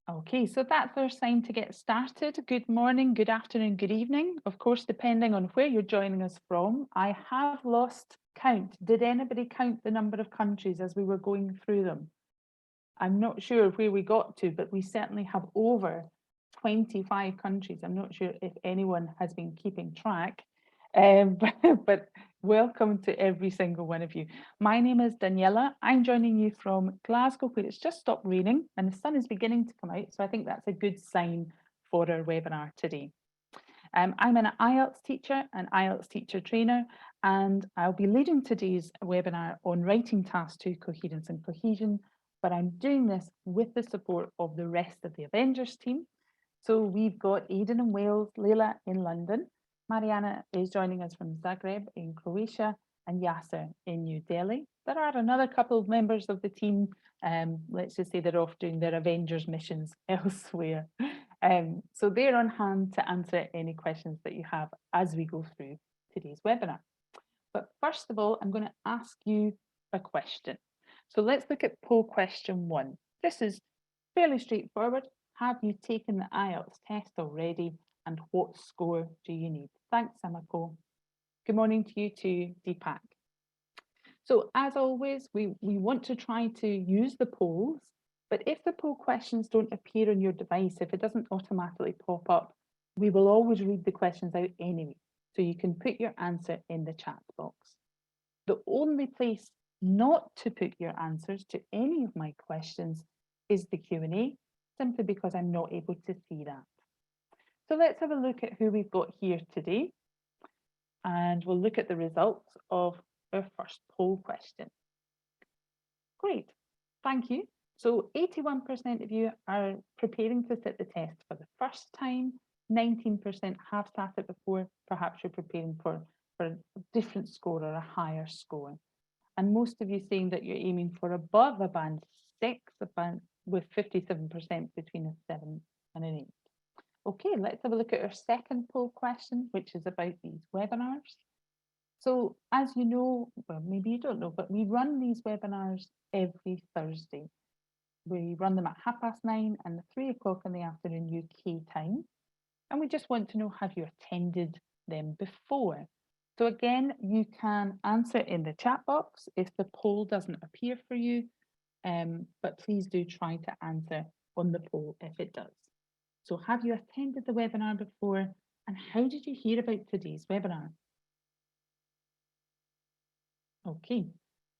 Okay, so that's our sign to get started. Good morning, good afternoon, good evening. Of course, depending on where you're joining us from, I have lost count. Did anybody count the number of countries as we were going through them? I'm not sure where we got to, but we certainly have over 25 countries. I'm not sure if anyone has been keeping track, but welcome to every single one of you. My name is Daniela. I'm joining you from Glasgow, where it's just stopped raining and the sun is beginning to come out. So I think that's a good sign for our webinar today. I'm an IELTS teacher, an IELTS teacher trainer, and I'll be leading today's webinar on writing task 2, coherence and cohesion, but I'm doing this with the support of the rest of the Avengers team. So we've got Aidan in Wales, Leila in London, Mariana is joining us from Zagreb in Croatia, and Yasser in New Delhi. There are another couple of members of the team, let's just say they're off doing their Avengers missions elsewhere. So they're on hand to answer any questions that you have as we go through today's webinar. But first of all, I'm going to ask you a question. So let's look at poll question 1. This is fairly straightforward. Have you taken the IELTS test already, and what score do you need? Thanks, Samako. Good morning to you too, Deepak. So as always, we want to try to use the polls, but if the poll questions don't appear on your device, if it doesn't automatically pop up, we will always read the questions out anyway. So you can put your answer in the chat box. The only place not to put your answers to any of my questions is the Q&A, simply because I'm not able to see that. So let's have a look at who we've got here today. And we'll look at the results of our first poll question. Great, thank you. So 81% of you are preparing to sit the test for the first time. 19% have sat it before. Perhaps you're preparing for a different score or a higher score. And most of you saying that you're aiming for above a band 6, with 57% between a 7 and an 8. Okay, let's have a look at our second poll question, which is about these webinars. So as you know, well, maybe you don't know, but we run these webinars every Thursday. We run them at 9:30 and 3 o'clock in the afternoon UK time. And we just want to know, have you attended them before? So again, you can answer in the chat box if the poll doesn't appear for you, but please do try to answer on the poll if it does. So have you attended the webinar before, and how did you hear about today's webinar? Okay,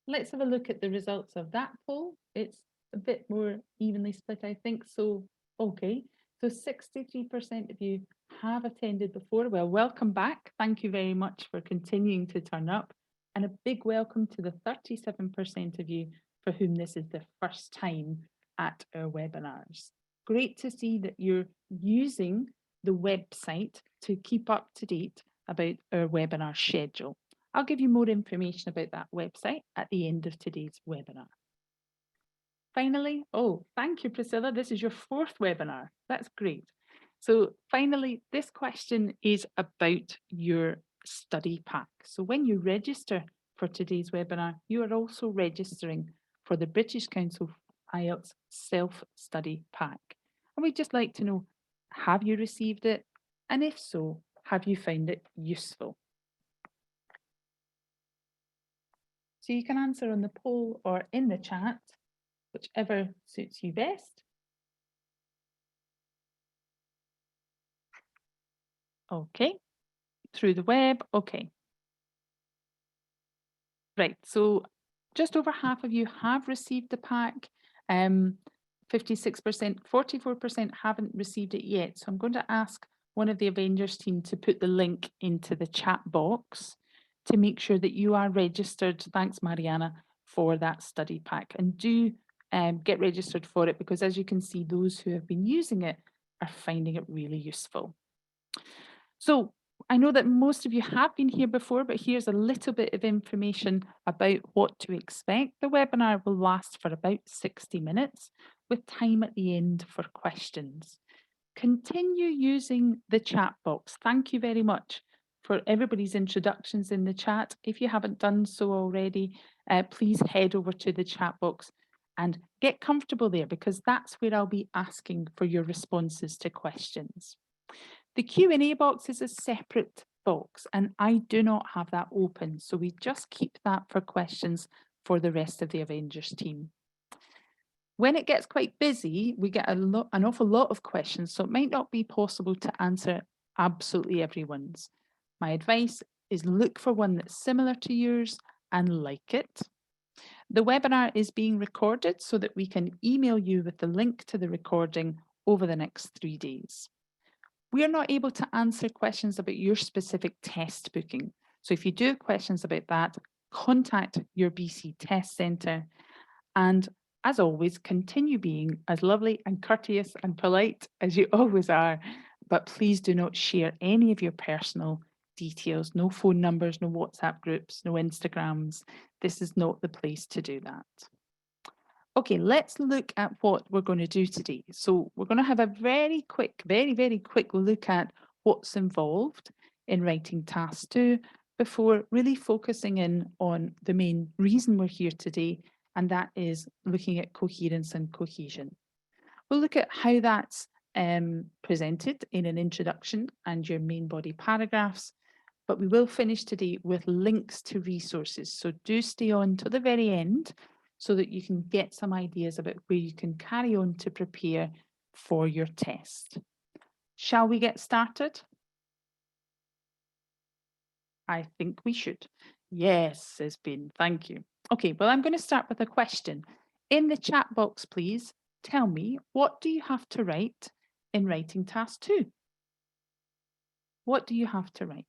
let's have a look at the results of that poll. It's a bit more evenly split, I think. So, okay, so 63% of you have attended before. Well, welcome back. Thank you very much for continuing to turn up. And a big welcome to the 37% of you for whom this is the first time at our webinars. Great to see that you're using the website to keep up to date about our webinar schedule. I'll give you more information about that website at the end of today's webinar. Finally, oh, thank you, Priscilla. This is your 4th webinar. That's great. So finally, this question is about your study pack. So when you register for today's webinar, you are also registering for the British Council IELTS self-study pack. And we'd just like to know, have you received it? And if so, have you found it useful? So you can answer on the poll or in the chat, whichever suits you best. Okay, through the web, okay. Right, so just over half of you have received the pack. 56%, 44% haven't received it yet. So I'm going to ask one of the Avengers team to put the link into the chat box to make sure that you are registered. Thanks, Mariana, for that study pack. And do get registered for it, because as you can see, those who have been using it are finding it really useful. So I know that most of you have been here before, but here's a little bit of information about what to expect. The webinar will last for about 60 minutes with time at the end for questions. Continue using the chat box. Thank you very much for everybody's introductions in the chat. If you haven't done so already, please head over to the chat box And get comfortable there because that's where I'll be asking for your responses to questions. The Q&A box is a separate box and I do not have that open. So we just keep that for questions for the rest of the Avengers team. When it gets quite busy, we get an awful lot of questions, so it might not be possible to answer absolutely everyone's. My advice is look for one that's similar to yours and like it. The webinar is being recorded so that we can email you with the link to the recording over the next 3 days. We are not able to answer questions about your specific test booking. So if you do have questions about that, contact your BC Test Centre. And as always, continue being as lovely and courteous and polite as you always are. But please do not share any of your personal details, no phone numbers, no WhatsApp groups, no Instagrams. This is not the place to do that. Okay, let's look at what we're going to do today. So we're going to have a very quick look at what's involved in writing task 2 before really focusing in on the main reason we're here today, and that is looking at coherence and cohesion. We'll look at how that's presented in an introduction and your main body paragraphs, but we will finish today with links to resources. So do stay on to the very end so that you can get some ideas about where you can carry on to prepare for your test. Shall we get started? I think we should. Yes, says Ben, thank you. Okay, well, I'm going to start with a question. In the chat box, please tell me, what do you have to write in writing task 2? What do you have to write?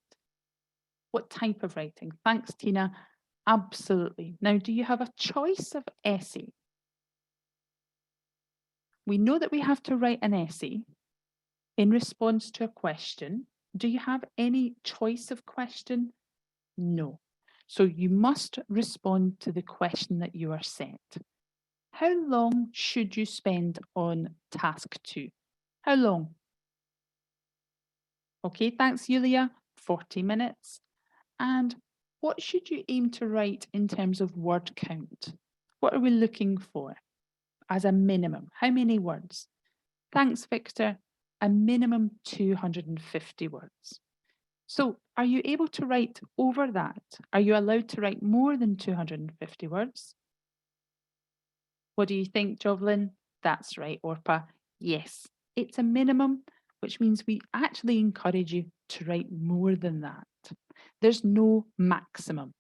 What type of writing? Thanks, Tina. Absolutely. Now, do you have a choice of essay? We know that we have to write an essay in response to a question. Do you have any choice of question? No. So you must respond to the question that you are set. How long should you spend on task 2? How long? Okay, thanks, Yulia. 40 minutes. And what should you aim to write in terms of word count? What are we looking for as a minimum? How many words? Thanks, Victor. A minimum 250 words. So are you able to write over that? Are you allowed to write more than 250 words? What do you think, Jovelyn? That's right, Orpa. Yes, it's a minimum, which means we actually encourage you to write more than that. There's no maximum.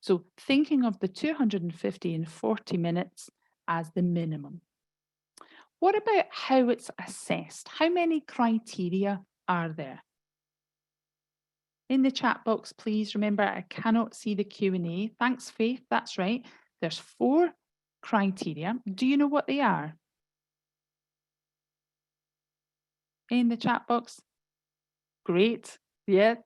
So thinking of the 250 in 40 minutes as the minimum. What about how it's assessed? How many criteria are there? In the chat box, please remember, I cannot see the Q&A. Thanks, Faith. That's right. There's 4 criteria. Do you know what they are? In the chat box? Great. Yeah.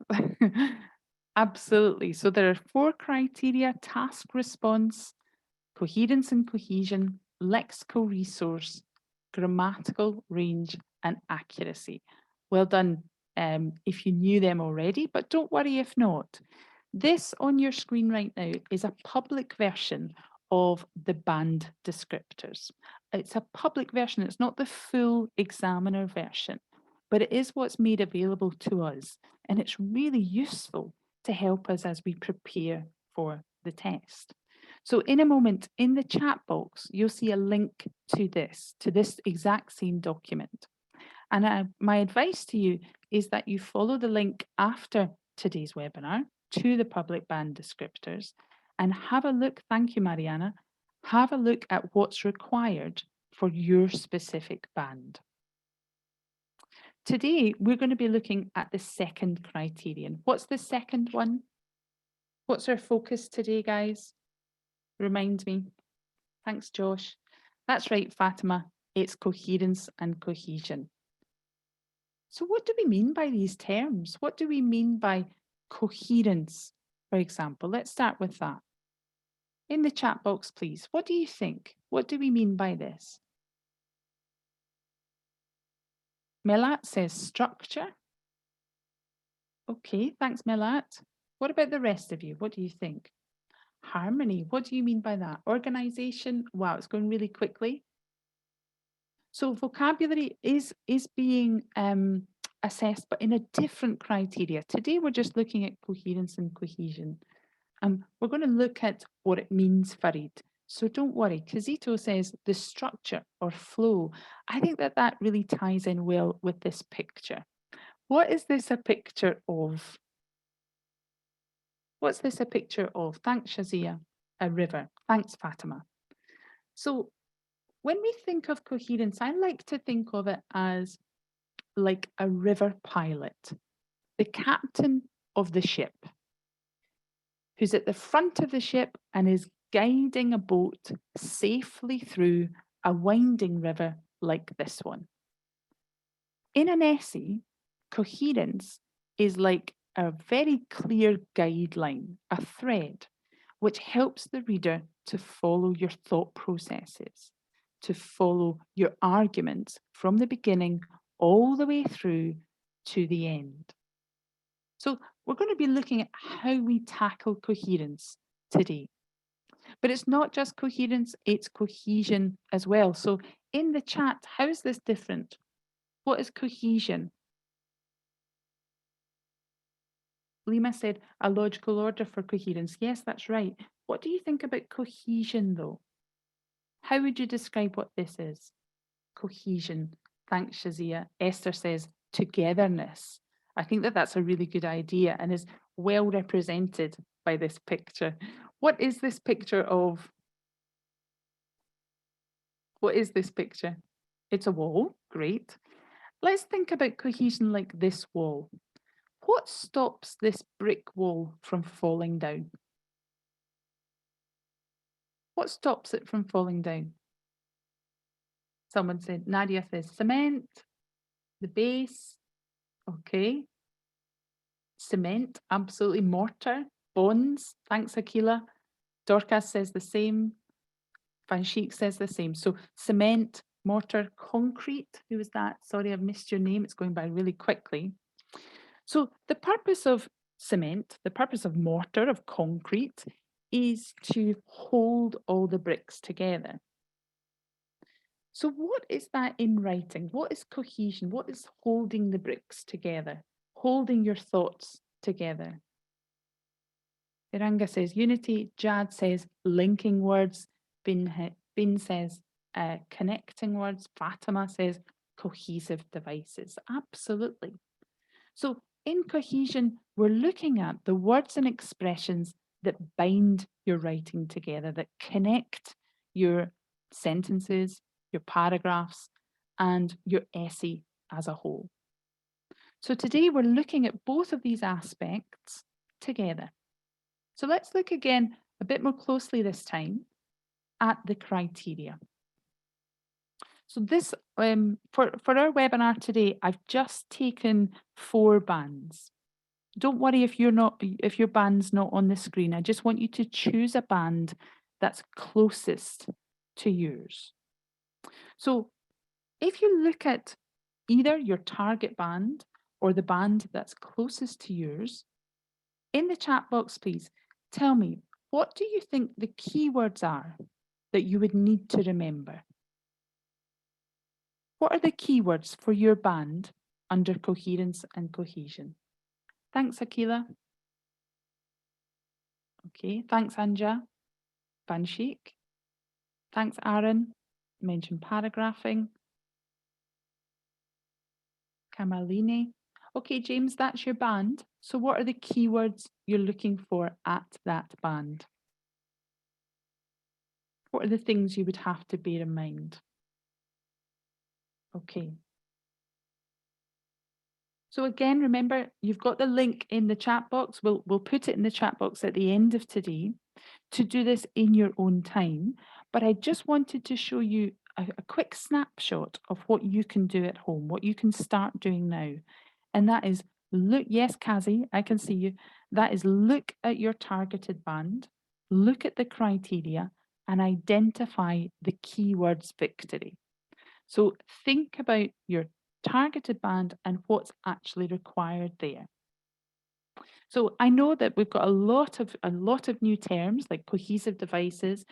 Absolutely. So there are 4 criteria: task response, coherence and cohesion, lexical resource, grammatical range, and accuracy. Well done if you knew them already, but don't worry if not. This on your screen right now is a public version of the band descriptors. It's a public version, it's not the full examiner version, but it is what's made available to us, and it's really useful to help us as we prepare for the test. So in a moment, in the chat box, you'll see a link to this exact same document. And my advice to you is that you follow the link after today's webinar to the public band descriptors and have a look, thank you, Mariana, have a look at what's required for your specific band. Today, we're going to be looking at the second criterion. What's the second one? What's our focus today, guys? Remind me. Thanks, Josh. That's right, Fatima. It's coherence and cohesion. So what do we mean by these terms? What do we mean by coherence, for example? Let's start with that. In the chat box, please. What do you think? What do we mean by this? Melat says structure. Okay, thanks, Melat. What about the rest of you? What do you think? Harmony. What do you mean by that? Organization. Wow, it's going really quickly. So vocabulary is being assessed, but in a different criteria. Today, we're just looking at coherence and cohesion. We're going to look at what it means, Farid. So don't worry. Kazito says the structure or flow. I think that that really ties in well with this picture. What is this a picture of? What's this a picture of? Thanks, Shazia. A river. Thanks, Fatima. So when we think of coherence, I like to think of it as like a river pilot, the captain of the ship, who's at the front of the ship and is guiding a boat safely through a winding river like this one. In an essay, coherence is like a very clear guideline, a thread, which helps the reader to follow your thought processes, to follow your arguments from the beginning all the way through to the end. So we're going to be looking at how we tackle coherence today. But it's not just coherence, it's cohesion as well. So in the chat, how is this different? What is cohesion? Lima said a logical order for coherence. Yes, that's right. What do you think about cohesion though? How would you describe what this is? Cohesion. Thanks, Shazia. Esther says togetherness. I think that that's a really good idea and is well represented by this picture. What is this picture of? What is this picture? It's a wall. Great. Let's think about cohesion like this wall. What stops this brick wall from falling down? What stops it from falling down? Someone said, Nadia says cement, the base. Okay. Cement, absolutely. Mortar, bonds. Thanks, Akila. Dorcas says the same. Van Schiek says the same. So cement, mortar, concrete. Who was that? Sorry, I've missed your name. It's going by really quickly. So the purpose of cement, the purpose of mortar, of concrete, is to hold all the bricks together. So what is that in writing? What is cohesion? What is holding the bricks together? Holding your thoughts together. Iranga says unity. Jad says linking words. Bin says connecting words. Fatima says cohesive devices. Absolutely. So in cohesion, we're looking at the words and expressions that bind your writing together, that connect your sentences, your paragraphs, and your essay as a whole. So today we're looking at both of these aspects together. So let's look again a bit more closely this time at the criteria. So this, for our webinar today, I've just taken 4 bands. Don't worry if your band's not on the screen. I just want you to choose a band that's closest to yours. So if you look at either your target band or the band that's closest to yours, in the chat box, please tell me, what do you think the keywords are that you would need to remember? What are the keywords for your band under coherence and cohesion? Thanks, Akila. Okay, thanks, Anja. Banshik. Thanks, Aaron. Mentioned paragraphing. Kamalini. Okay, James, that's your band. So what are the keywords you're looking for at that band? What are the things you would have to bear in mind? Okay. So again, remember, you've got the link in the chat box. We'll put it in the chat box at the end of today to do this in your own time. But I just wanted to show you a quick snapshot of what you can do at home, what you can start doing now. And that is look, yes, Kazi, I can see you. That is look at your targeted band, look at the criteria and identify the keywords victory. So think about your targeted band and what's actually required there. So I know that we've got a lot of new terms like cohesive devices,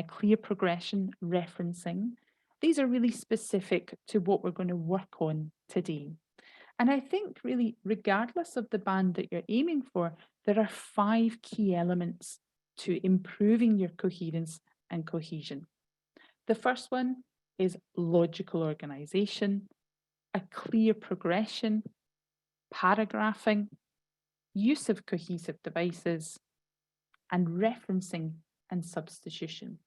clear progression, referencing. These are really specific to what we're going to work on today. And I think really, regardless of the band that you're aiming for, there are 5 key elements to improving your coherence and cohesion. The first one is logical organization, a clear progression, paragraphing, use of cohesive devices, and referencing and substitution.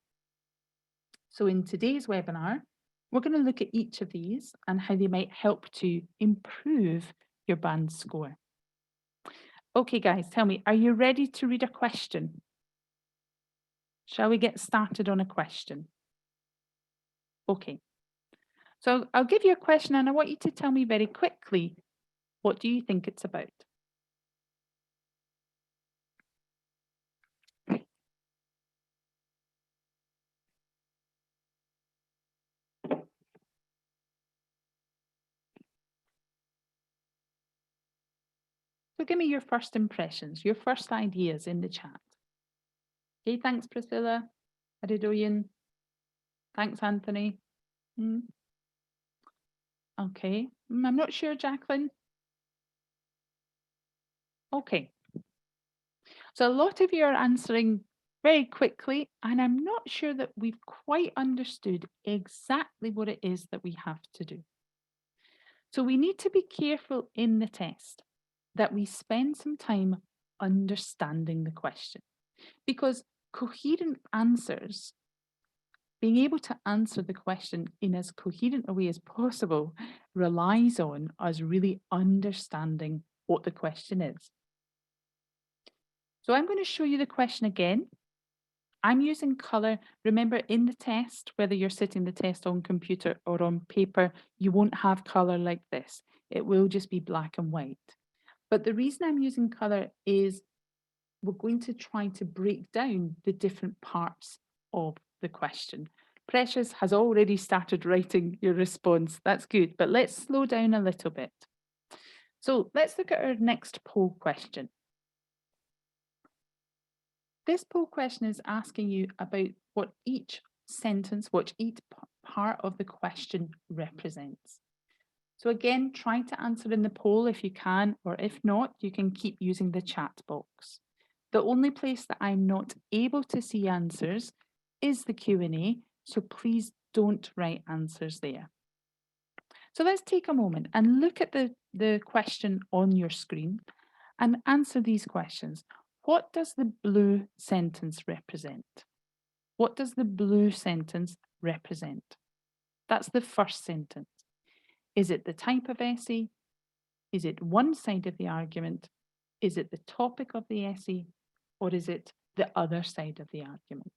So in today's webinar, we're going to look at each of these and how they might help to improve your band score. Okay, guys, tell me, are you ready to read a question? Shall we get started on a question? Okay. So I'll give you a question and I want you to tell me very quickly, what do you think it's about? So give me your first impressions, your first ideas in the chat. Okay, thanks Priscilla, Aridoyan. Thanks Anthony. Okay, I'm not sure, Jacqueline. Okay. So a lot of you are answering very quickly, and I'm not sure that we've quite understood exactly what it is that we have to do. So we need to be careful in the test that we spend some time understanding the question, because coherent answers, being able to answer the question in as coherent a way as possible, relies on us really understanding what the question is. So I'm going to show you the question again. I'm using colour. Remember, in the test, whether you're sitting the test on computer or on paper, you won't have colour like this. It will just be black and white. But the reason I'm using colour is we're going to try to break down the different parts of the question. Precious has already started writing your response. That's good, but let's slow down a little bit. So let's look at our next poll question. This poll question is asking you about what each sentence, what each part of the question represents. So again, try to answer in the poll if you can, or if not, you can keep using the chat box. The only place that I'm not able to see answers is the Q&A, so please don't write answers there. So let's take a moment and look at the question on your screen and answer these questions. What does the blue sentence represent? What does the blue sentence represent? That's the first sentence. Is it the type of essay? Is it one side of the argument? Is it the topic of the essay? Or is it the other side of the argument?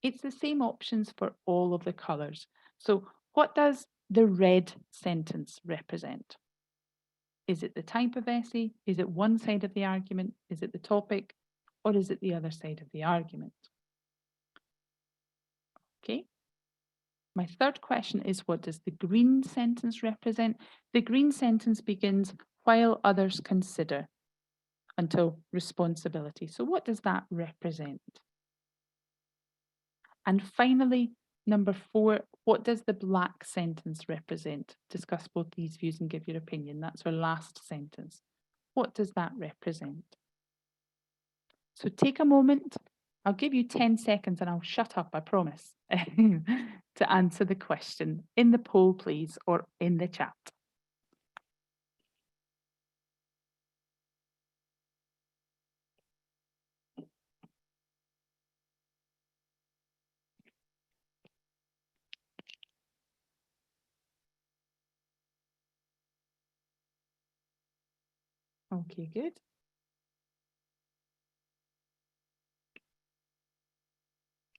It's the same options for all of the colours. So what does the red sentence represent? Is it the type of essay? Is it one side of the argument? Is it the topic? Or is it the other side of the argument? Okay. My third question is, what does the green sentence represent? The green sentence begins, while others consider, until responsibility. So what does that represent? And finally, number 4, what does the black sentence represent? Discuss both these views and give your opinion. That's our last sentence. What does that represent? So take a moment. I'll give you 10 seconds and I'll shut up, I promise, to answer the question in the poll, please, or in the chat. Okay, good.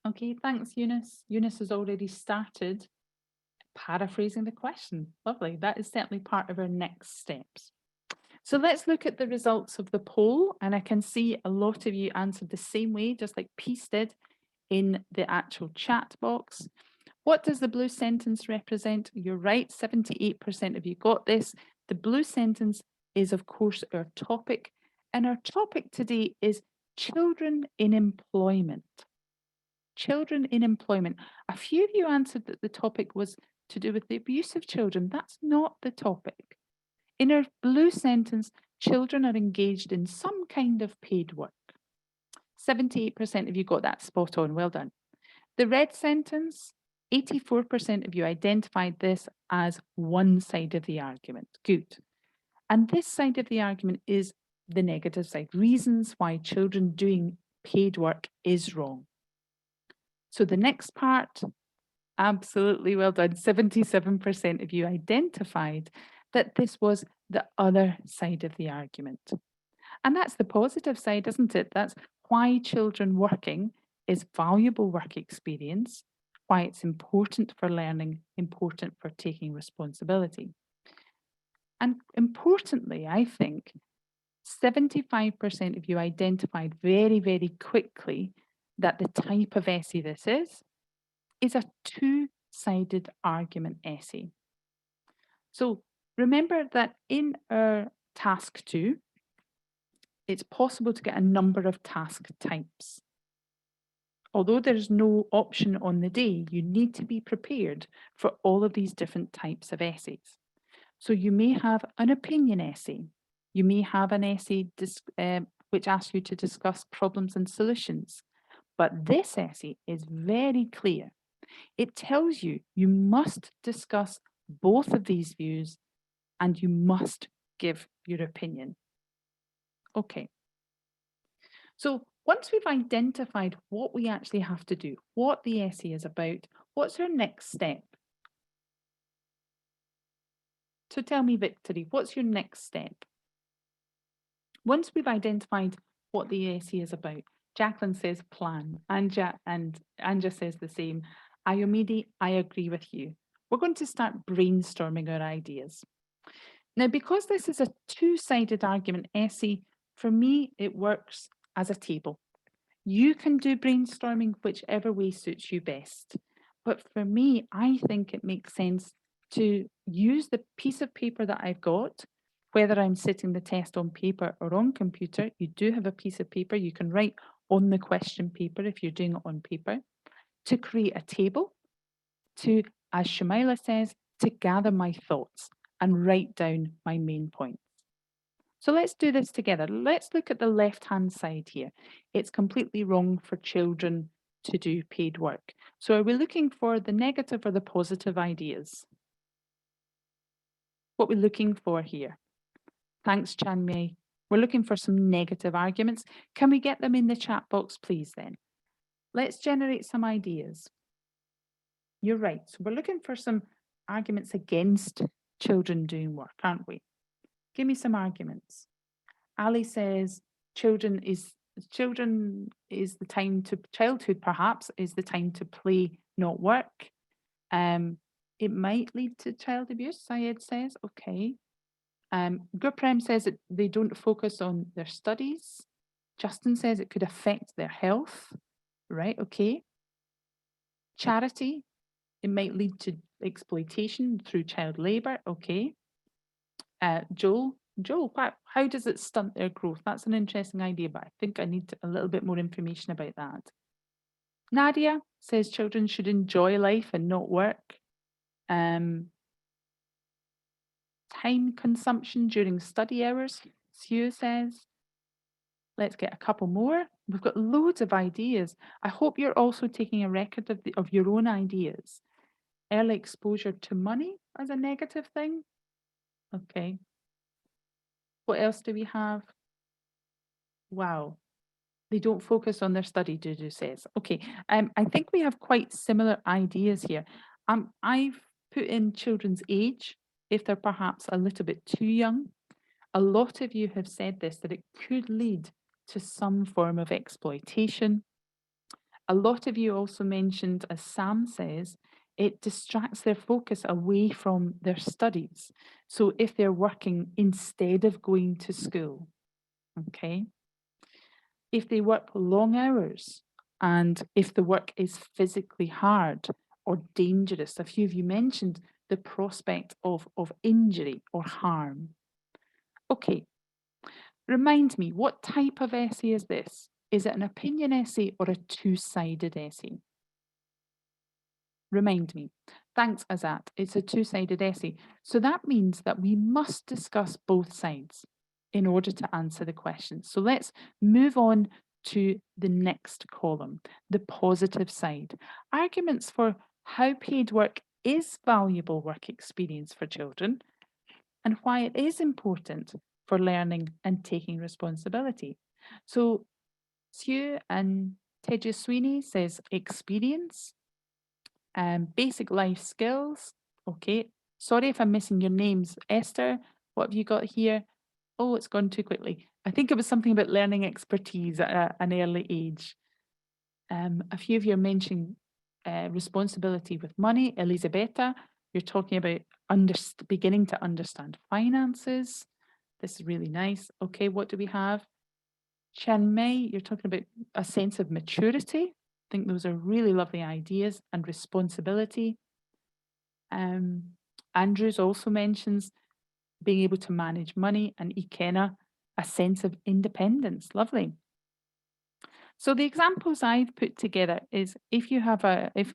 Okay, thanks, Eunice. Eunice has already started paraphrasing the question. Lovely. That is certainly part of our next steps. So let's look at the results of the poll, and I can see a lot of you answered the same way, just like Peace did in the actual chat box. What does the blue sentence represent? You're right, 78% of you got this. The blue sentence is, of course, our topic, And our topic today is children in employment. Children in employment. A few of you answered that the topic was to do with the abuse of children. That's not the topic. In our blue sentence, children are engaged in some kind of paid work. 78% of you got that spot on. Well done. The red sentence, 84% of you identified this as one side of the argument. Good. And this side of the argument is the negative side, reasons why children doing paid work is wrong. So the next part, absolutely well done. 77% of you identified that this was the other side of the argument. And that's the positive side, isn't it? That's why children working is valuable work experience, why it's important for learning, important for taking responsibility. And importantly, I think 75% of you identified very, very quickly that the type of essay this is a two-sided argument essay. So remember that in our task 2, it's possible to get a number of task types. Although there's no option on the day, you need to be prepared for all of these different types of essays. So you may have an opinion essay. You may have an essay which asks you to discuss problems and solutions. But this essay is very clear. It tells you you must discuss both of these views and you must give your opinion. Okay. So once we've identified what we actually have to do, what the essay is about, what's our next step? So tell me, Victory, what's your next step? Once we've identified what the essay is about, Jacqueline says plan, Anja says the same. Ayomide, I agree with you. We're going to start brainstorming our ideas. Now, because this is a two-sided argument essay, for me, it works as a table. You can do brainstorming whichever way suits you best. But for me, I think it makes sense to use the piece of paper that I've got, whether I'm sitting the test on paper or on computer. You do have a piece of paper. You can write on the question paper if you're doing it on paper, to create a table, to, as Shamila says, to gather my thoughts and write down my main points. So let's do this together. Let's look at the left-hand side here. It's completely wrong for children to do paid work. So are we looking for the negative or the positive ideas? What we're looking for here. Thanks, Chanmei. We're looking for some negative arguments. Can we get them in the chat box, please, then? Let's generate some ideas. You're right. So we're looking for some arguments against children doing work, aren't we? Give me some arguments. Ali says childhood perhaps is the time to play, not work. It might lead to child abuse, Syed says. Okay. Gurprem says that they don't focus on their studies. Justin says it could affect their health. Right, okay. Charity, it might lead to exploitation through child labour. Okay. Joel, how does it stunt their growth? That's an interesting idea, but I think I need a little bit more information about that. Nadia says children should enjoy life and not work. Time consumption during study hours, Sue says. Let's get a couple more. We've got loads of ideas. I hope you're also taking a record of your own ideas. Early exposure to money as a negative thing. Okay. What else do we have? Wow. They don't focus on their study, Dudu says. Okay, I think we have quite similar ideas here. I've put in children's age, if they're perhaps a little bit too young. A lot of you have said this, that it could lead to some form of exploitation. A lot of you also mentioned, as Sam says, it distracts their focus away from their studies. So if they're working instead of going to school, okay? If they work long hours and if the work is physically hard or dangerous, a few of you mentioned the prospect of injury or harm. Okay, Remind me, what type of essay is this? Is it an opinion essay or a two-sided essay? Remind me. Thanks, Azat. It's a two-sided essay. So that means that we must discuss both sides in order to answer the question. So let's move on to the next column, the positive side. Arguments for how paid work is valuable work experience for children and why it is important for learning and taking responsibility. So Sue and Tejaswini says experience, basic life skills. Okay. Sorry if I'm missing your names. Esther, what have you got here? Oh, it's gone too quickly. I think it was something about learning expertise at an early age. A few of you are mentioning responsibility with money. Elisabetta, you're talking about beginning to understand finances. This is really nice. Okay, what do we have? Chiang Mai, you're talking about a sense of maturity. I think those are really lovely ideas and responsibility. Andrews also mentions being able to manage money, and Ikenna, a sense of independence. Lovely. So the examples I've put together is if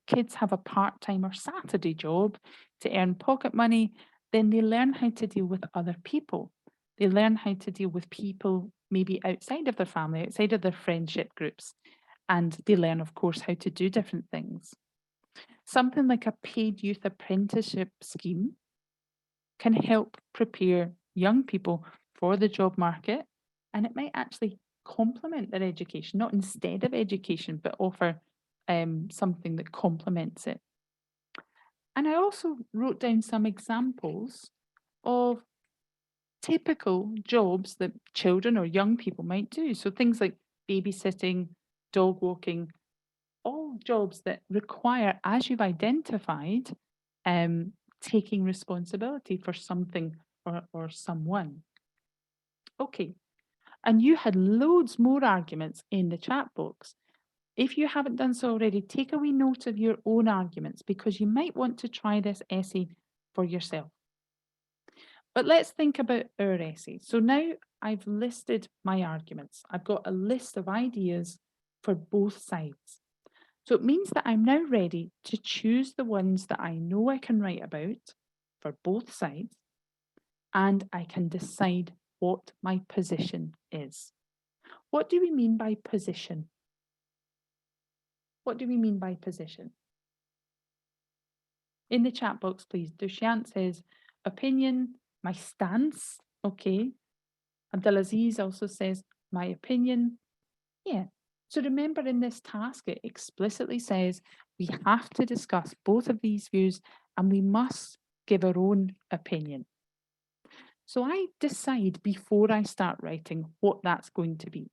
kids have a part-time or Saturday job to earn pocket money, then they learn how to deal with other people. They learn how to deal with people maybe outside of their family, outside of their friendship groups. And they learn, of course, how to do different things. Something like a paid youth apprenticeship scheme can help prepare young people for the job market, and it might actually complement their education, not instead of education, but offer something that complements it. And I also wrote down some examples of typical jobs that children or young people might do. So things like babysitting, dog walking, all jobs that require, as you've identified, taking responsibility for something or someone. Okay, and you had loads more arguments in the chat box. If you haven't done so already, take a wee note of your own arguments because you might want to try this essay for yourself. But let's think about our essay. So now I've listed my arguments. I've got a list of ideas for both sides. So it means that I'm now ready to choose the ones that I know I can write about for both sides, and I can decide what my position is. What do we mean by position? What do we mean by position? In the chat box, please. Dushyant says, opinion, my stance. Okay. Abdulaziz also says, my opinion. Yeah. So remember in this task, it explicitly says we have to discuss both of these views and we must give our own opinion. So I decide before I start writing what that's going to be.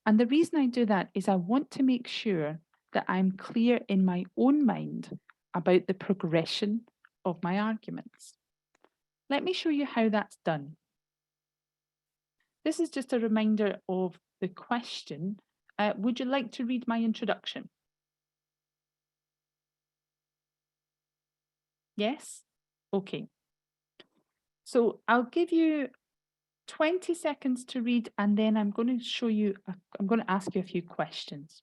And the reason I do that is I want to make sure that I'm clear in my own mind about the progression of my arguments. Let me show you how that's done. This is just a reminder of the question. Would you like to read my introduction? Yes? Okay. So I'll give you 20 seconds to read and then I'm going to show you, I'm going to ask you a few questions.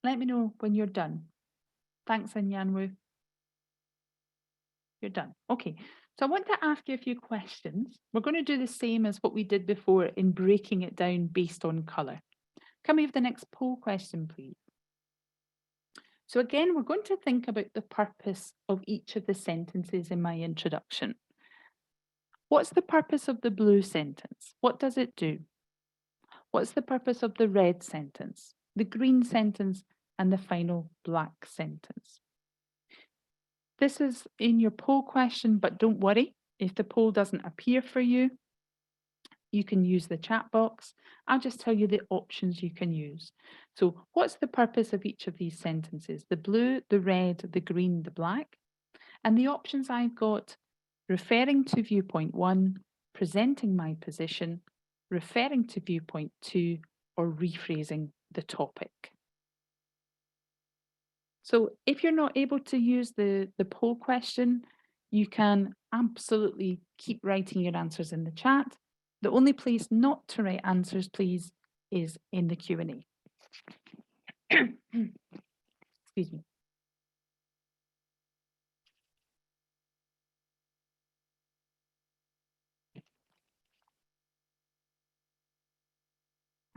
Let me know when you're done. Thanks, Anyanwu. You're done. Okay, so I want to ask you a few questions. We're going to do the same as what we did before in breaking it down based on colour. Can we have the next poll question, please? So again, we're going to think about the purpose of each of the sentences in my introduction. What's the purpose of the blue sentence? What does it do? What's the purpose of the red sentence, the green sentence, and the final black sentence? This is in your poll question, but don't worry. If the poll doesn't appear for you, You can use the chat box. I'll just tell you the options you can use. So what's the purpose of each of these sentences? The blue, the red, the green, the black. And the options I've got: referring to viewpoint 1, presenting my position, referring to viewpoint 2, or rephrasing the topic. So if you're not able to use the poll question, you can absolutely keep writing your answers in the chat. The only place not to write answers, please, is in the Q&A. Excuse me.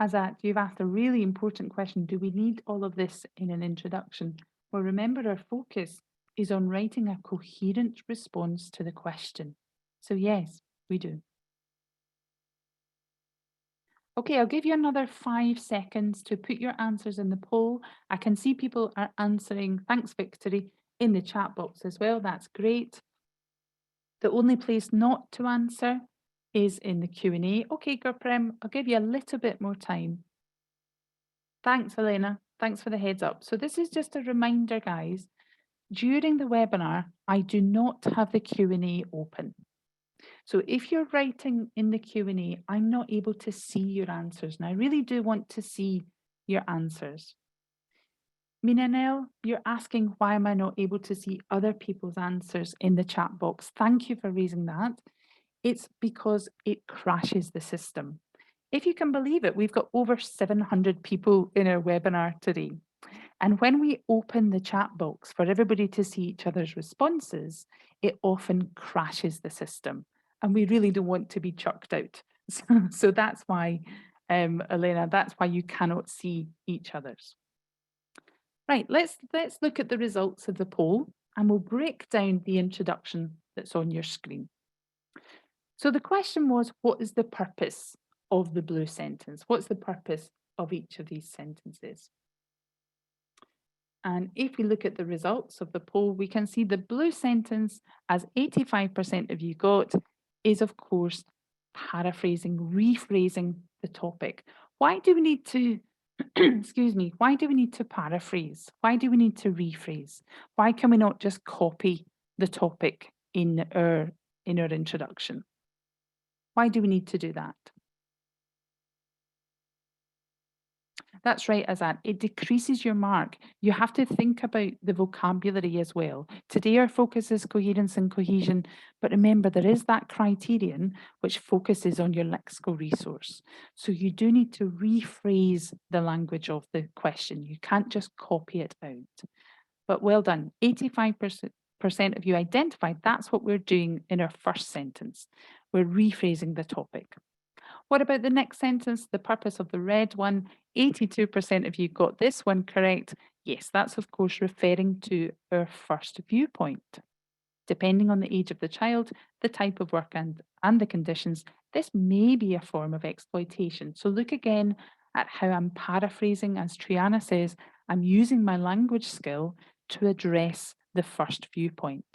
Azat, you've asked a really important question. Do we need all of this in an introduction? Well, remember, our focus is on writing a coherent response to the question. So yes, we do. Okay, I'll give you another 5 seconds to put your answers in the poll. I can see people are answering, thanks Victory, in the chat box as well. That's great. The only place not to answer is in the Q&A. Okay, Gurprem, I'll give you a little bit more time. Thanks, Elena. Thanks for the heads up. So this is just a reminder, guys. During the webinar, I do not have the Q&A open. So if you're writing in the Q&A, I'm not able to see your answers. And I really do want to see your answers. Minanel, you're asking why am I not able to see other people's answers in the chat box? Thank you for raising that. It's because it crashes the system. If you can believe it, we've got over 700 people in our webinar today. And when we open the chat box for everybody to see each other's responses, it often crashes the system. And we really don't want to be chucked out. So that's why, Elena, that's why you cannot see each other's. Right, let's look at the results of the poll, and we'll break down the introduction that's on your screen. So the question was, what is the purpose of the blue sentence? What's the purpose of each of these sentences? And if we look at the results of the poll, we can see the blue sentence, as 85% of you got, is of course paraphrasing, rephrasing the topic. Why do we need to, excuse me, why do we need to paraphrase? Why do we need to rephrase? Why can we not just copy the topic in our introduction? Why do we need to do that? That's right, Azad. It decreases your mark. You have to think about the vocabulary as well. Today our focus is coherence and cohesion, but remember there is that criterion which focuses on your lexical resource. So you do need to rephrase the language of the question. You can't just copy it out. But well done, 85% of you identified that's what we're doing in our first sentence. We're rephrasing the topic. What about the next sentence, the purpose of the red one? 82% of you got this one correct. Yes, that's of course referring to our first viewpoint. Depending on the age of the child, the type of work and the conditions, this may be a form of exploitation. So look again at how I'm paraphrasing. As Triana says, I'm using my language skill to address the first viewpoint.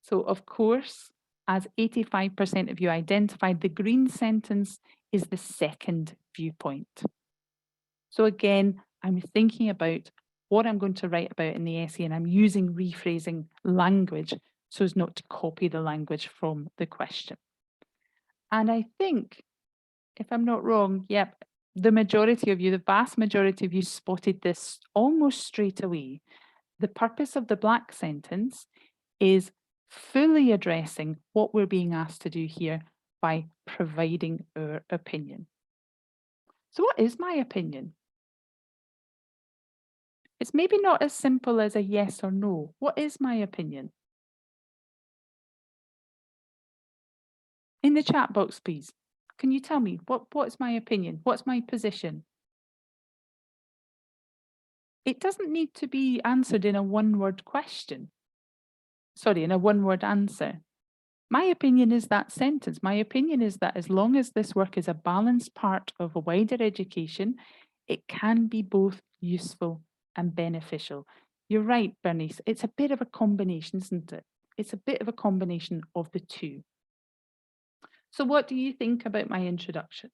So of course, as 85% of you identified, the green sentence is the second viewpoint. So again, I'm thinking about what I'm going to write about in the essay, and I'm using rephrasing language so as not to copy the language from the question. And I think, if I'm not wrong, yep, the majority of you, the vast majority of you spotted this almost straight away. The purpose of the black sentence is fully addressing what we're being asked to do here by providing our opinion. So what is my opinion? It's maybe not as simple as a yes or no. What is my opinion? In the chat box, please. Can you tell me what's my opinion? What's my position? It doesn't need to be answered in a one-word question. Sorry, in a one-word answer. My opinion is that sentence. My opinion is that as long as this work is a balanced part of a wider education, it can be both useful and beneficial. You're right, Bernice. It's a bit of a combination, isn't it? It's a bit of a combination of the two. So what do you think about my introduction?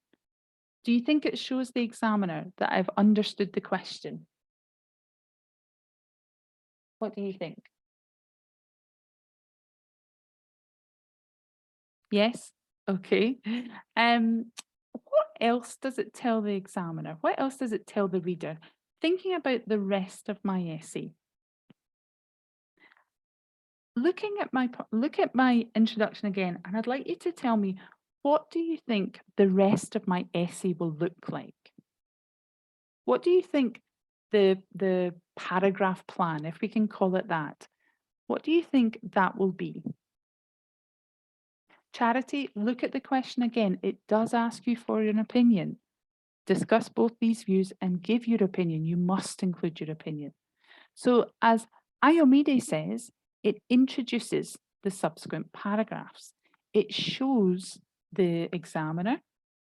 Do you think it shows the examiner that I've understood the question? What do you think? Yes? Okay. What else does it tell the examiner? What else does it tell the reader? Thinking about the rest of my essay. Look at my introduction again, and I'd like you to tell me, what do you think the rest of my essay will look like? What do you think the paragraph plan, if we can call it that, what do you think that will be? Charity, look at the question again. It does ask you for an opinion. Discuss both these views and give your opinion. You must include your opinion. So as Iomide says, it introduces the subsequent paragraphs. It shows the examiner,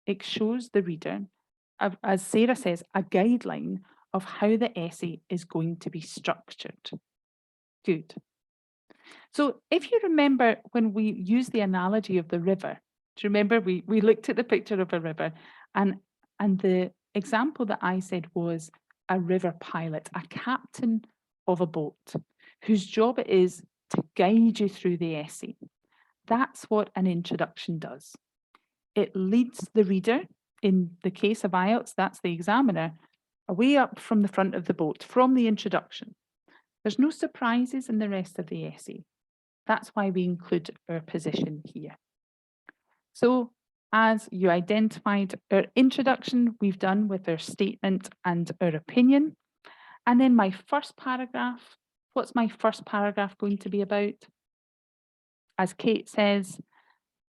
it shows the reader, as Sarah says, a guideline of how the essay is going to be structured. Good. So if you remember when we used the analogy of the river, do you remember we looked at the picture of a river, and the example that I said was a river pilot, a captain of a boat whose job it is to guide you through the essay. That's what an introduction does. It leads the reader, in the case of IELTS, that's the examiner, away up from the front of the boat, from the introduction. There's no surprises in the rest of the essay. That's why we include our position here. So as you identified, our introduction we've done with our statement and our opinion. And then my first paragraph, what's my first paragraph going to be about? As Kate says,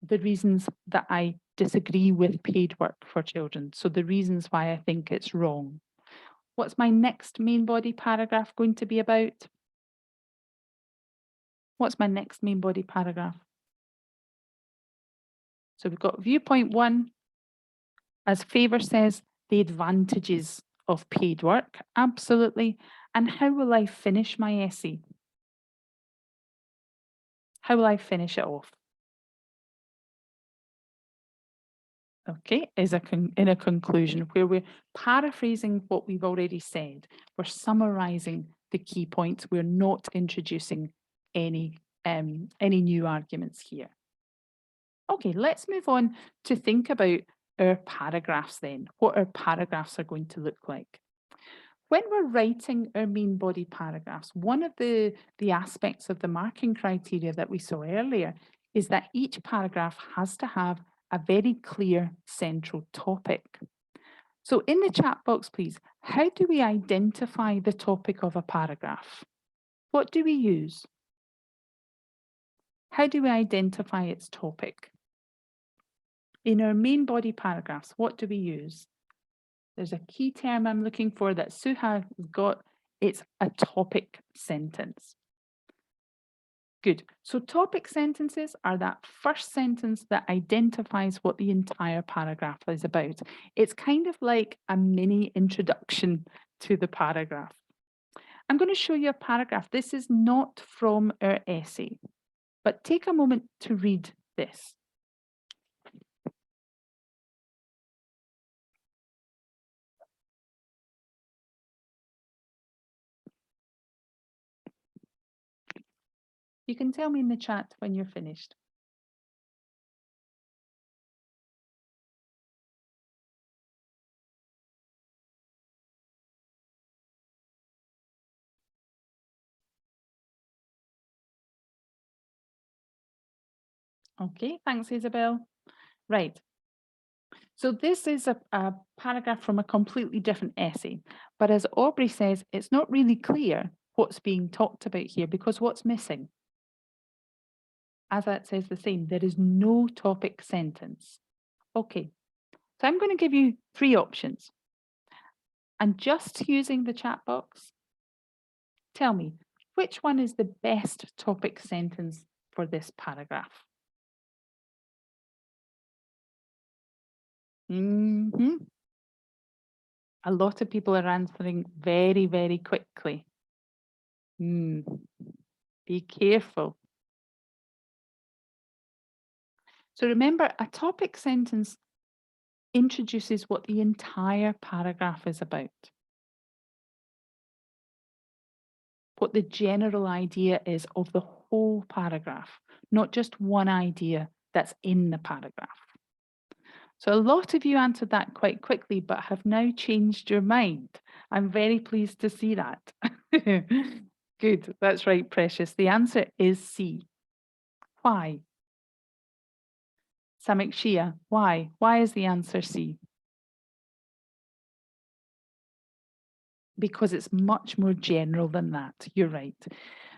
the reasons that I disagree with paid work for children. So the reasons why I think it's wrong. What's my next main body paragraph going to be about? What's my next main body paragraph? So we've got viewpoint 1, as Favour says, the advantages of paid work, absolutely. And how will I finish my essay? How will I finish it off? Okay, in a conclusion where we're paraphrasing what we've already said. We're summarising the key points. We're not introducing any new arguments here. Okay, let's move on to think about our paragraphs then, what our paragraphs are going to look like. When we're writing our main body paragraphs, one of the aspects of the marking criteria that we saw earlier is that each paragraph has to have a very clear central topic. So in the chat box, please, how do we identify the topic of a paragraph? What do we use? How do we identify its topic? In our main body paragraphs, what do we use? There's a key term I'm looking for that Suha got. It's a topic sentence. Good. So topic sentences are that first sentence that identifies what the entire paragraph is about. It's kind of like a mini introduction to the paragraph. I'm going to show you a paragraph. This is not from our essay, but take a moment to read this. You can tell me in the chat when you're finished. Okay, thanks, Isabel. Right. So this is a paragraph from a completely different essay. But as Aubrey says, it's not really clear what's being talked about here because what's missing? As that says the same, there is no topic sentence. Okay, so I'm going to give you 3 options. And just using the chat box, tell me, which one is the best topic sentence for this paragraph? A lot of people are answering very, very quickly. Be careful. So remember, a topic sentence introduces what the entire paragraph is about, what the general idea is of the whole paragraph, not just one idea that's in the paragraph. So a lot of you answered that quite quickly, but have now changed your mind. I'm very pleased to see that. Good, that's right, Precious. The answer is C. Why? Samik Shia, why? Why is the answer C? Because it's much more general than that. You're right.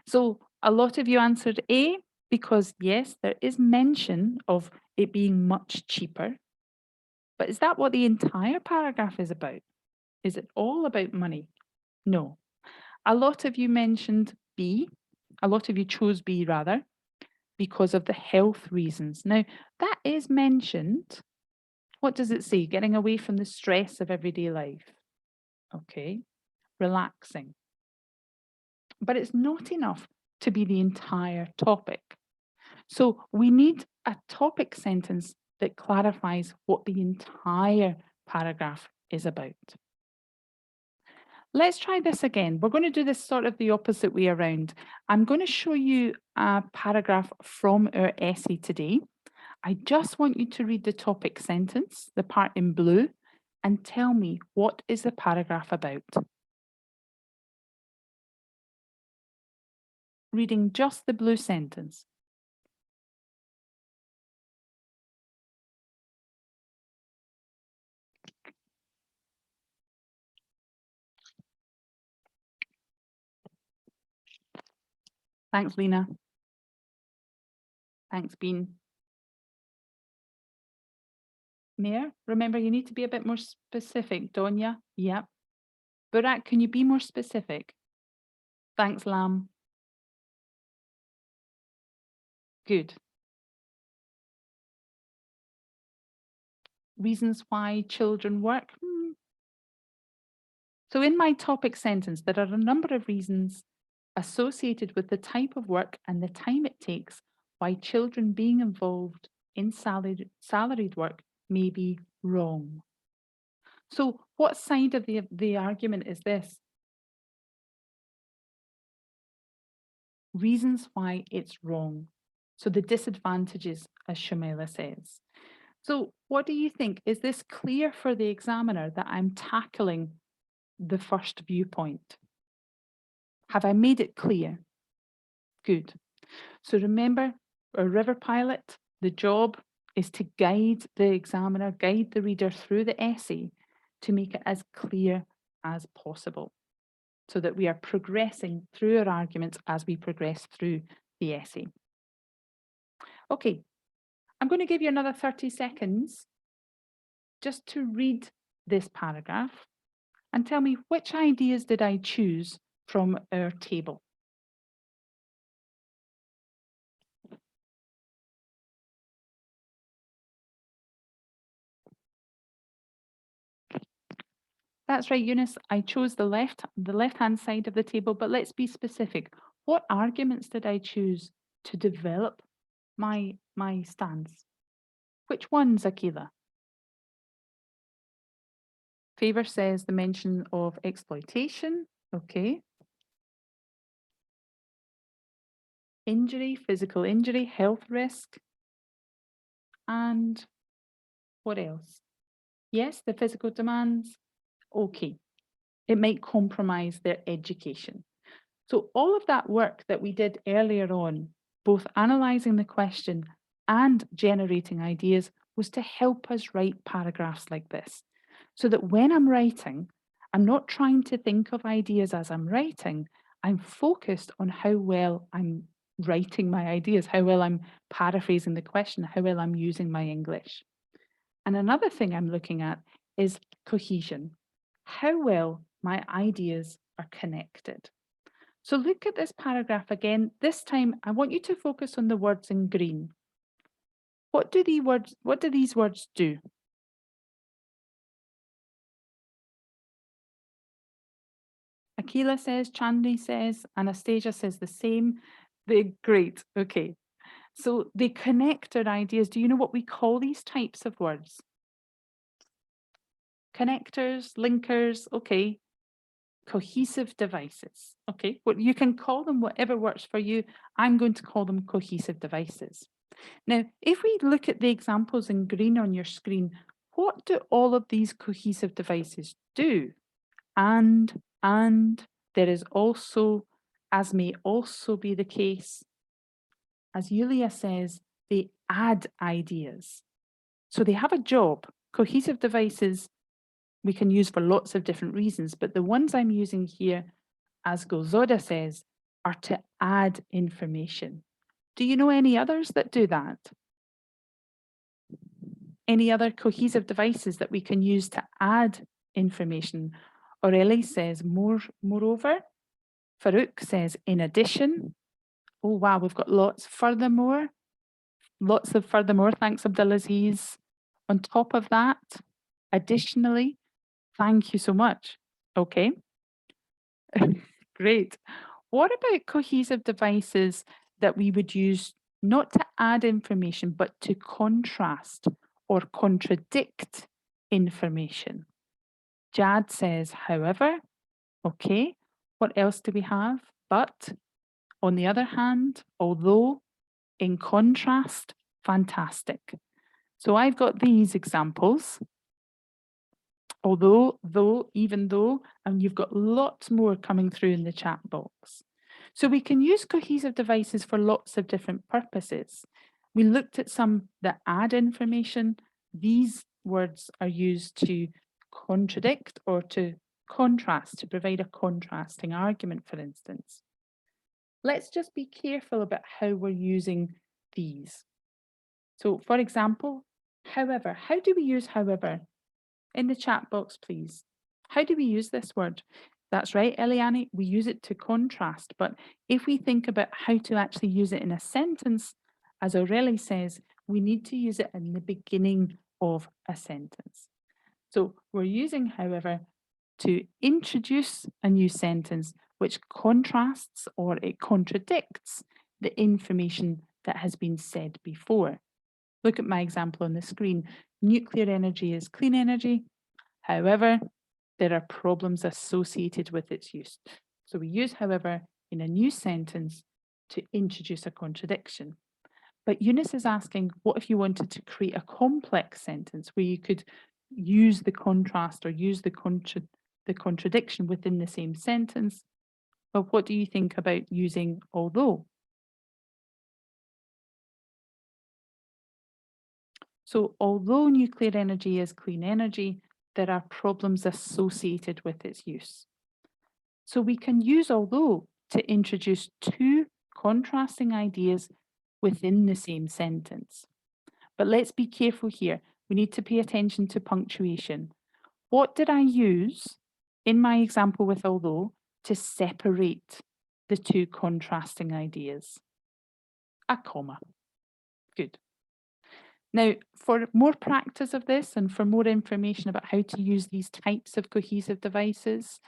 So a lot of you answered A because, yes, there is mention of it being much cheaper. But is that what the entire paragraph is about? Is it all about money? No. A lot of you mentioned B. A lot of you chose B rather because of the health reasons. Now, that is mentioned. What does it say? Getting away from the stress of everyday life. Okay. Relaxing. But it's not enough to be the entire topic. So we need a topic sentence that clarifies what the entire paragraph is about. Let's try this again. We're going to do this sort of the opposite way around. I'm going to show you a paragraph from our essay today. I just want you to read the topic sentence, the part in blue, and tell me what is the paragraph about. Reading just the blue sentence. Thanks, Lena. Thanks, Bean. Mayor, remember you need to be a bit more specific. Donya, yep. Burak, can you be more specific? Thanks, Lam. Good. Reasons why children work. So in my topic sentence, there are a number of reasons associated with the type of work and the time it takes why children being involved in salaried work may be wrong. So what side of the argument is this? Reasons why it's wrong. So the disadvantages, as Shamila says. So what do you think? Is this clear for the examiner that I'm tackling the first viewpoint? Have I made it clear? Good. So remember, a river pilot, the job is to guide the examiner, guide the reader through the essay to make it as clear as possible so that we are progressing through our arguments as we progress through the essay. Okay, I'm going to give you another 30 seconds just to read this paragraph and tell me which ideas did I choose from our table. That's right, Eunice. I chose the left-hand side of the table, but let's be specific. What arguments did I choose to develop my stance? Which ones, Akila? Favor says the mention of exploitation. Okay. Injury, physical injury, health risk. And what else? Yes, the physical demands. Okay. It might compromise their education. So all of that work that we did earlier on, both analysing the question and generating ideas, was to help us write paragraphs like this. So that when I'm writing, I'm not trying to think of ideas as I'm writing, I'm focused on how well I'm writing my ideas, how well I'm paraphrasing the question, how well I'm using my English. And another thing I'm looking at is cohesion, how well my ideas are connected. So look at this paragraph again. This time, I want you to focus on the words in green. What do these words do? Akila says, Chandni says, Anastasia says the same. They're great. Okay. So they connect our ideas. Do you know what we call these types of words? Connectors, linkers, okay. Cohesive devices, okay. Well, you can call them whatever works for you. I'm going to call them cohesive devices. Now, if we look at the examples in green on your screen, what do all of these cohesive devices do? And there is also, as may also be the case, as Yulia says, they add ideas. So they have a job. Cohesive devices we can use for lots of different reasons, but the ones I'm using here, as Golzoda says, are to add information. Do you know any others that do that? Any other cohesive devices that we can use to add information? Aurelie says moreover. Farouk says in addition. Oh wow, we've got lots. Furthermore, lots of furthermore. Thanks, Abdulaziz. On top of that, additionally, thank you so much. Okay, great. What about cohesive devices that we would use not to add information, but to contrast or contradict information? Jad says, however, okay. What else do we have? But, on the other hand, although, in contrast, fantastic. So I've got these examples. Although, though, even though, and you've got lots more coming through in the chat box. So we can use cohesive devices for lots of different purposes. We looked at some that add information. These words are used to contradict or to contrast, to provide a contrasting argument, for instance. Let's just be careful about how we're using these. So for example, however, how do we use however? In the chat box, please. How do we use this word? That's right, Eliane, we use it to contrast, but if we think about how to actually use it in a sentence, as Aurelie says, we need to use it in the beginning of a sentence. So we're using, however, to introduce a new sentence which contrasts or it contradicts the information that has been said before. Look at my example on the screen. Nuclear energy is clean energy. However, there are problems associated with its use. So we use however in a new sentence to introduce a contradiction. But Eunice is asking, what if you wanted to create a complex sentence where you could use the contrast or use the contradiction within the same sentence? Well, what do you think about using although? So although nuclear energy is clean energy, there are problems associated with its use. So we can use although to introduce two contrasting ideas within the same sentence. But let's be careful here. We need to pay attention to punctuation. What did I use in my example with although to separate the two contrasting ideas? A comma. Good. Now, for more practice of this and for more information about how to use these types of cohesive devices,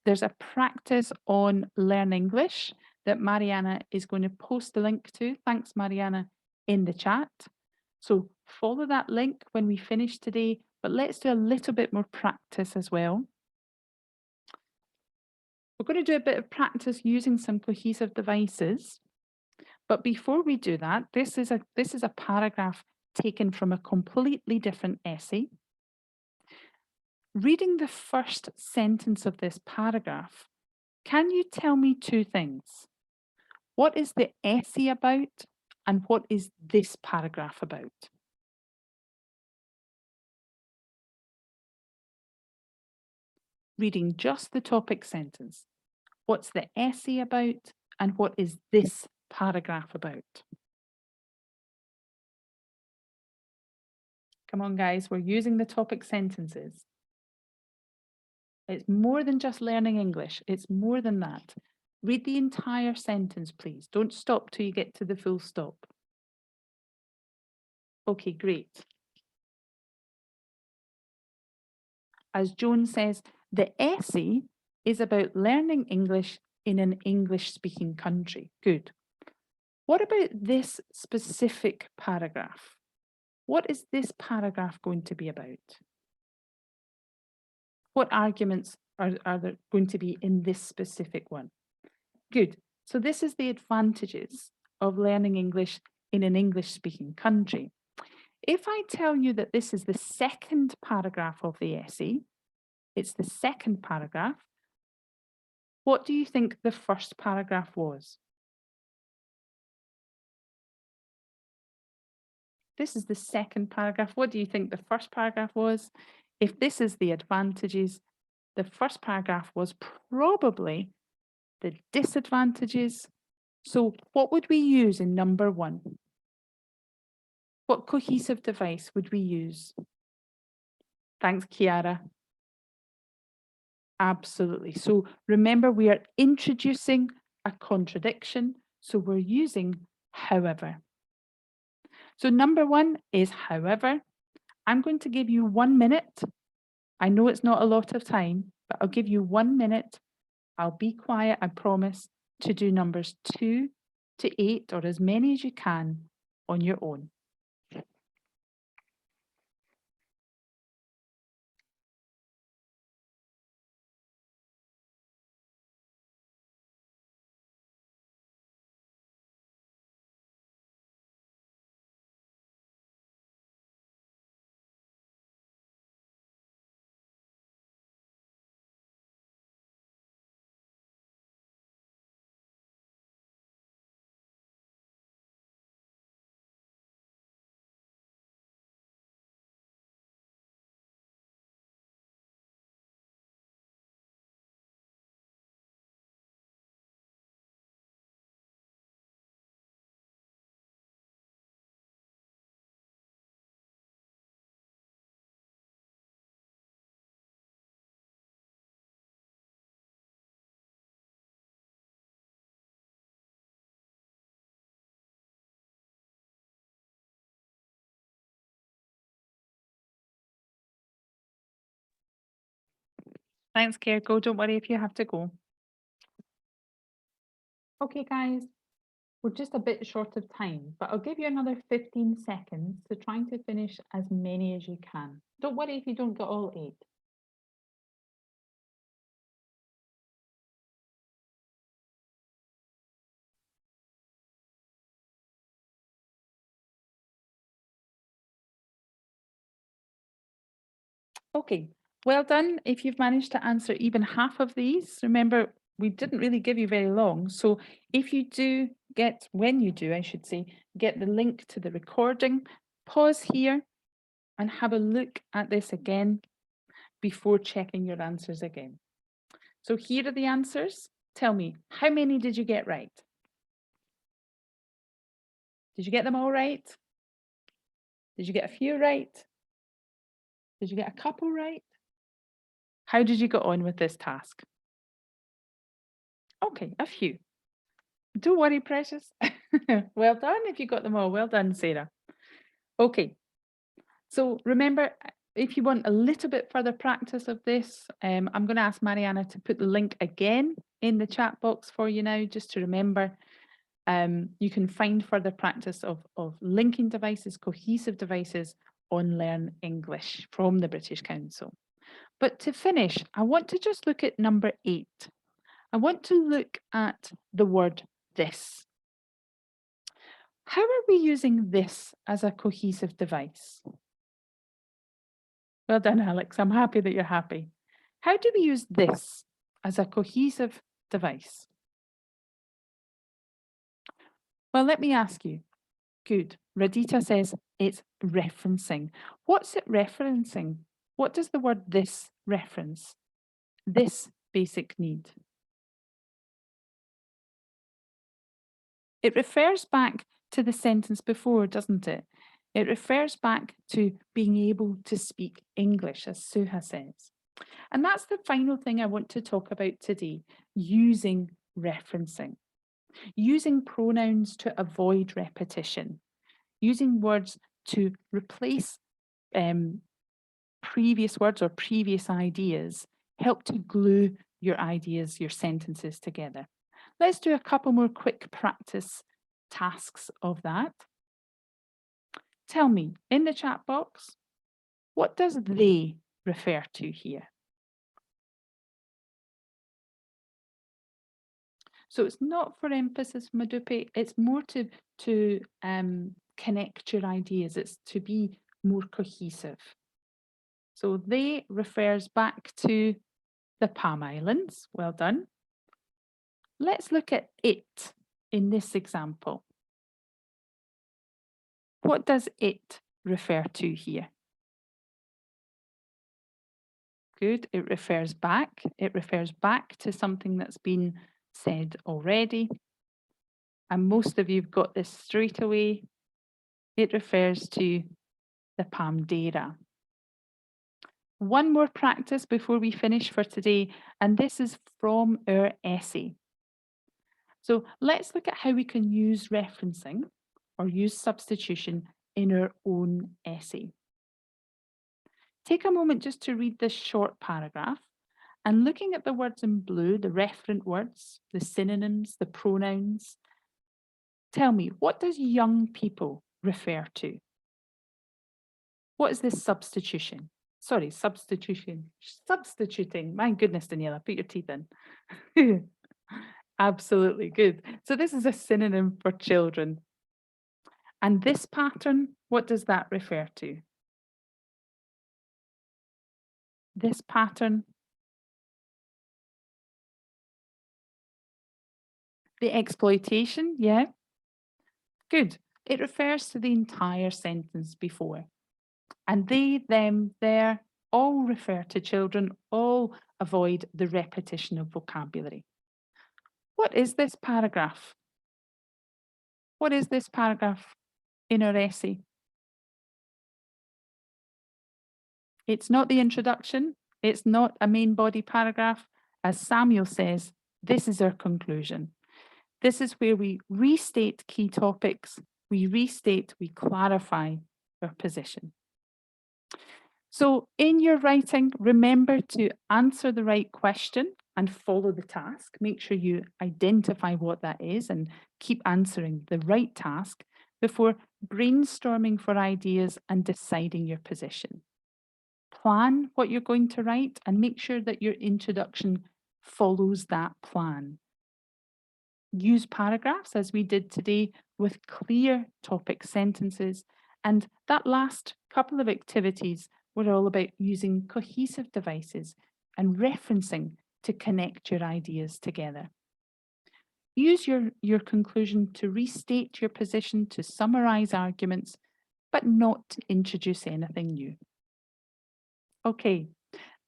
there's a practice on Learn English that Mariana is going to post the link to. Thanks, Mariana, in the chat. So follow that link when we finish today, but let's do a little bit more practice as well. We're going to do a bit of practice using some cohesive devices. But before we do that, this is a paragraph taken from a completely different essay. Reading the first sentence of this paragraph, can you tell me two things? What is the essay about and what is this paragraph about? Reading just the topic sentence. What's the essay about and what is this paragraph about? Come on, guys, we're using the topic sentences. It's more than just learning English. It's more than that. Read the entire sentence, please. Don't stop till you get to the full stop. Okay, great. As Joan says, the essay is about learning English in an English-speaking country. Good. What about this specific paragraph? What is this paragraph going to be about? What arguments are there going to be in this specific one? Good. So this is the advantages of learning English in an English-speaking country. If I tell you that this is the second paragraph of the essay, it's the second paragraph, what do you think the first paragraph was? This is the second paragraph. What do you think the first paragraph was? If this is the advantages, the first paragraph was probably the disadvantages. So what would we use in number 1? What cohesive device would we use? Thanks, Kiara. Absolutely. So remember, we are introducing a contradiction. So we're using however. So number 1 is however. I'm going to give you 1 minute. I know it's not a lot of time, but I'll give you 1 minute. I'll be quiet, I promise, to do numbers 2 to 8 or as many as you can on your own. Thanks, Kerko. Don't worry if you have to go. Okay, guys, we're just a bit short of time, but I'll give you another 15 seconds to trying to finish as many as you can. Don't worry if you don't get all 8. Okay, well done. If you've managed to answer even half of these, remember, we didn't really give you very long. So if you do get, when you do, I should say, get the link to the recording, pause here and have a look at this again before checking your answers again. So here are the answers. Tell me, how many did you get right? Did you get them all right? Did you get a few right? Did you get a couple right? How did you get on with this task? Okay, a few. Don't worry, precious. Well done if you got them all. Well done, Sarah. Okay, so remember, if you want a little bit further practice of this, I'm going to ask Mariana to put the link again in the chat box for you now, just to remember. You can find further practice of linking devices, cohesive devices on Learn English from the British Council. But to finish, I want to just look at number 8. I want to look at the word this. How are we using this as a cohesive device? Well done, Alex. I'm happy that you're happy. How do we use this as a cohesive device? Well, let me ask you. Good. Radita says it's referencing. What's it referencing? What does the word this reference? This basic need. It refers back to the sentence before, doesn't it? It refers back to being able to speak English, as Suha says. And that's the final thing I want to talk about today, using referencing. Using pronouns to avoid repetition. Using words to replace previous words or previous ideas, help to glue your ideas, your sentences together. Let's do a couple more quick practice tasks of that. Tell me, in the chat box, what does they refer to here? So it's not for emphasis, Madupe, it's more to connect your ideas, it's to be more cohesive. So they refers back to the Palm Islands, well done. Let's look at it in this example. What does it refer to here? Good, it refers back. It refers back to something that's been said already. And most of you've got this straight away. It refers to the Palmdera. One more practice before we finish for today, and this is from our essay. So let's look at how we can use referencing or use substitution in our own essay. Take a moment just to read this short paragraph and looking at the words in blue, the referent words, the synonyms, the pronouns. Tell me, what does young people refer to? What is this substitution? Sorry, substitution. Substituting. My goodness, Daniela, put your teeth in. Absolutely good. So this is a synonym for children. And this pattern, what does that refer to? This pattern, the exploitation, yeah. Good. It refers to the entire sentence before. And they, them, their all refer to children, all avoid the repetition of vocabulary. What is this paragraph? What is this paragraph in our essay? It's not the introduction. It's not a main body paragraph. As Samuel says, this is our conclusion. This is where we restate key topics. We restate, we clarify our position. So in your writing, remember to answer the right question and follow the task. Make sure you identify what that is and keep answering the right task before brainstorming for ideas and deciding your position. Plan what you're going to write and make sure that your introduction follows that plan. Use paragraphs as we did today with clear topic sentences. And that last couple of activities were all about using cohesive devices and referencing to connect your ideas together. Use your conclusion to restate your position, to summarize arguments, but not to introduce anything new. Okay,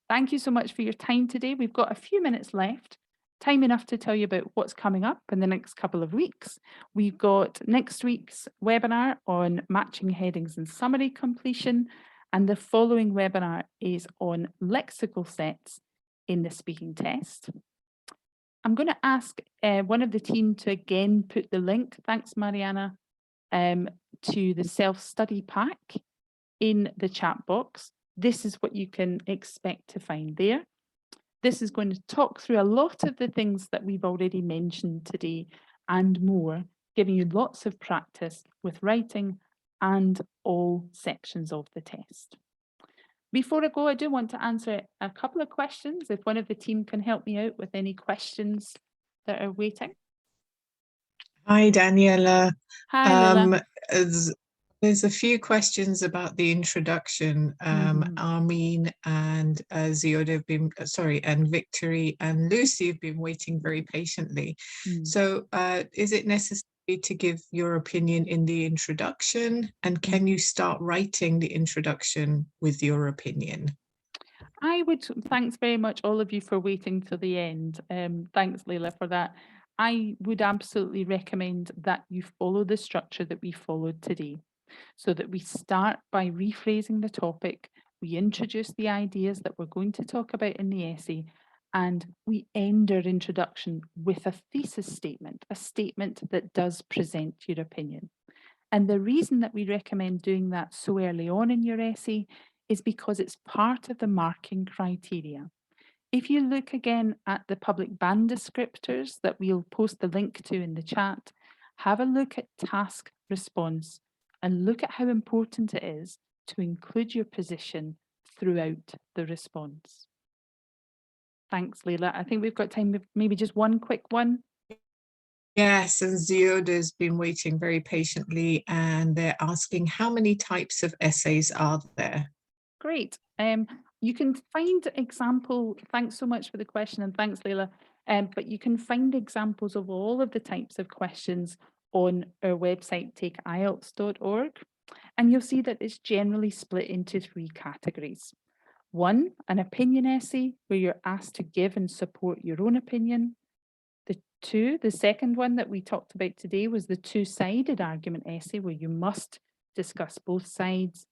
thank you so much for your time today. We've got a few minutes left, time enough to tell you about what's coming up in the next couple of weeks. We've got next week's webinar on matching headings and summary completion, and the following webinar is on lexical sets in the speaking test. I'm going to ask one of the team to again put the link, thanks Mariana, to the self-study pack in the chat box. This is what you can expect to find there. This is going to talk through a lot of the things that we've already mentioned today and more, giving you lots of practice with writing and all sections of the test. Before I go, I do want to answer a couple of questions. If one of the team can help me out with any questions that are waiting. Hi, Daniela. Hi, Lila. There's a few questions about the introduction. Armin and Zioda have been, and Victory and Lucy have been waiting very patiently. So is it necessary to give your opinion in the introduction? And can you start writing the introduction with your opinion? Thanks very much all of you for waiting till the end. Thanks, Leila, for that. I would absolutely recommend that you follow the structure that we followed today, so that we start by rephrasing the topic, we introduce the ideas that we're going to talk about in the essay, and we end our introduction with a thesis statement, a statement that does present your opinion. And the reason that we recommend doing that so early on in your essay is because it's part of the marking criteria. If you look again at the public band descriptors that we'll post the link to in the chat, have a look at task response and look at how important it is to include your position throughout the response. Thanks, Leila. I think we've got time for maybe just one quick one. Yes, and Zioda's been waiting very patiently, and they're asking how many types of essays are there? Great. You can find example, thanks so much for the question and thanks, Leila. But you can find examples of all of the types of questions on our website, takeielts.org. And you'll see that it's generally split into 3 categories. 1, an opinion essay, where you're asked to give and support your own opinion. The second one that we talked about today was the 2-sided argument essay, where you must discuss both sides.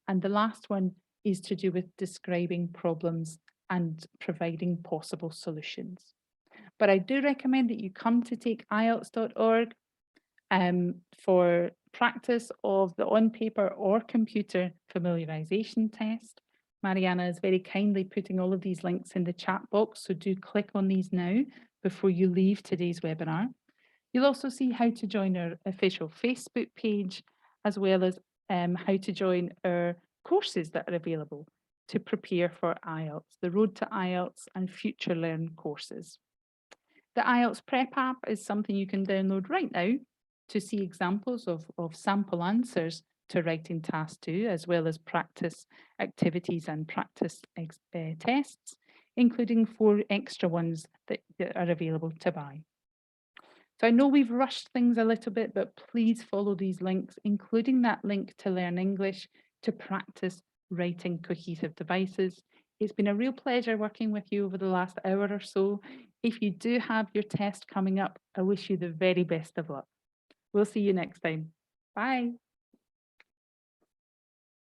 And the last one is to do with describing problems and providing possible solutions. But I do recommend that you come to takeielts.org for practice of the on-paper or computer familiarisation test. Mariana is very kindly putting all of these links in the chat box, so do click on these now before you leave today's webinar. You'll also see how to join our official Facebook page, as well as how to join our courses that are available to prepare for IELTS, the Road to IELTS and Future Learn courses. The IELTS Prep app is something you can download right now to see examples of sample answers to writing task 2, as well as practice activities and practice tests, including 4 extra ones that are available to buy. So I know we've rushed things a little bit, but please follow these links, including that link to Learn English to practice writing cohesive devices. It's been a real pleasure working with you over the last hour or so. If you do have your test coming up, I wish you the very best of luck. We'll see you next time. Bye.